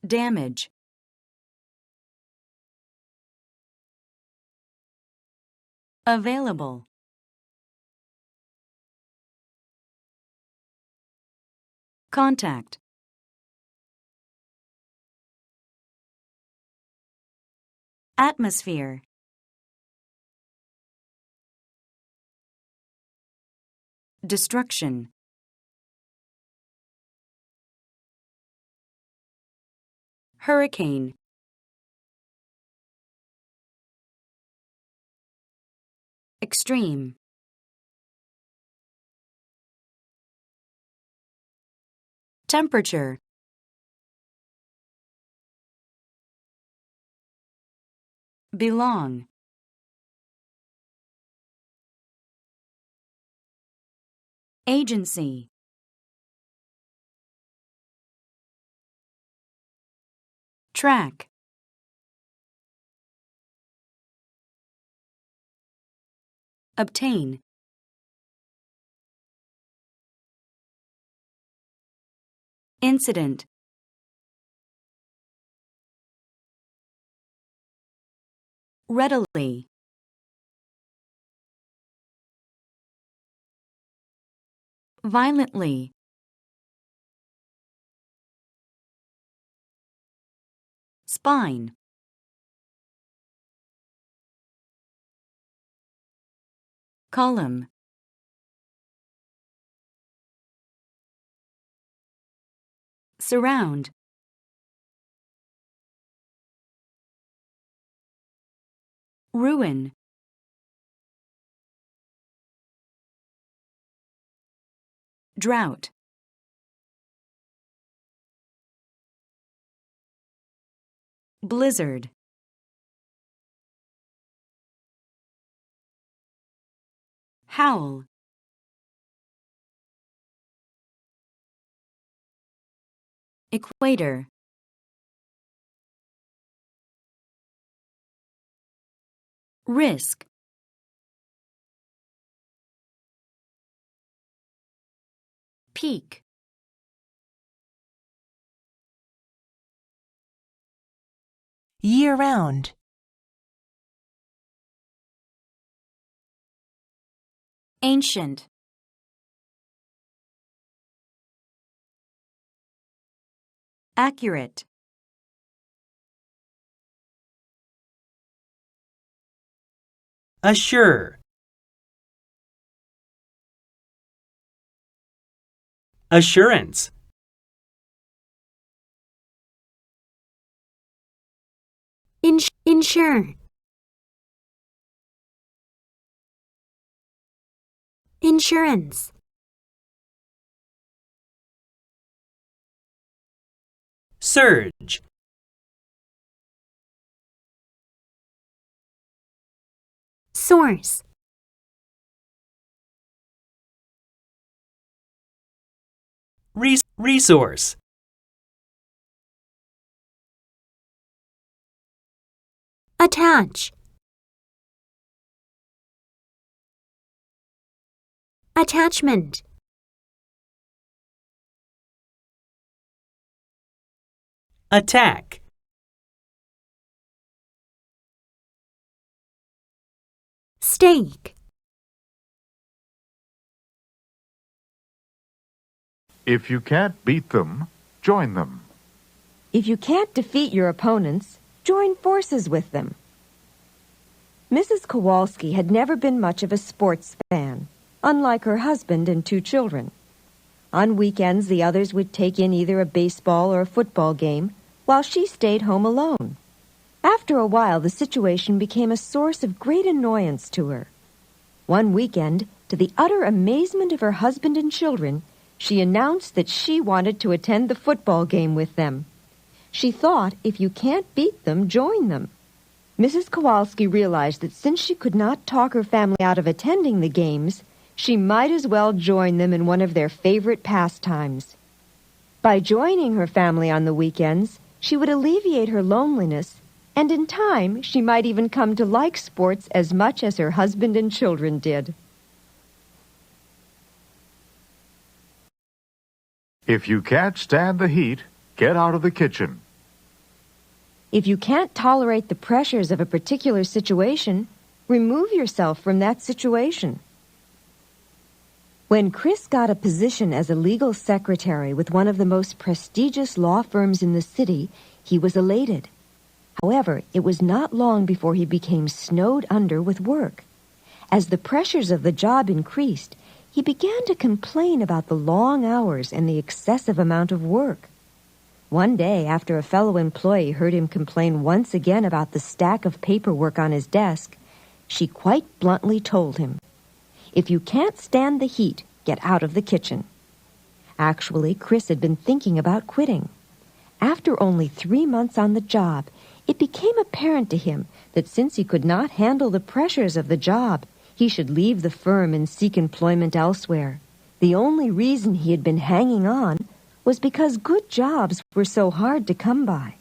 damage. Available. Contact. Atmosphere. Destruction. Hurricane. Extreme. Temperature. Belong. Agency. Track. Obtain. Incident. Readily. Violently. Spine. Column. Surround. Ruin. Drought. Blizzard. Howl. Equator. Risk. Peak. Year-round. Ancient. Accurate. Assure. Assurance. Insure. Insurance. Surge. Source. Resource. Attach. Attachment. Attack. Stake. If you can't beat them, join them. If you can't defeat your opponents, join forces with them. Mrs. Kowalski had never been much of a sports fan, unlike her husband and 2 children. On weekends, the others would take in either a baseball or a football game, while she stayed home alone. After a while, the situation became a source of great annoyance to her. One weekend, to the utter amazement of her husband and children, she announced that she wanted to attend the football game with them. She thought, if you can't beat them, join them. Mrs. Kowalski realized that since she could not talk her family out of attending the games, she might as well join them in one of their favorite pastimes. By joining her family on the weekends, she would alleviate her loneliness, and in time she might even come to like sports as much as her husband and children did. If you can't stand the heat, get out of the kitchen. If you can't tolerate the pressures of a particular situation, remove yourself from that situation. When Chris got a position as a legal secretary with one of the most prestigious law firms in the city, he was elated. However, it was not long before he became snowed under with work. As the pressures of the job increased, he began to complain about the long hours and the excessive amount of work. One day, after a fellow employee heard him complain once again about the stack of paperwork on his desk, she quite bluntly told him, "If you can't stand the heat, get out of the kitchen." Actually, Chris had been thinking about quitting. After only 3 months on the job, it became apparent to him that since he could not handle the pressures of the job, he should leave the firm and seek employment elsewhere. The only reason he had been hanging on was because good jobs were so hard to come by.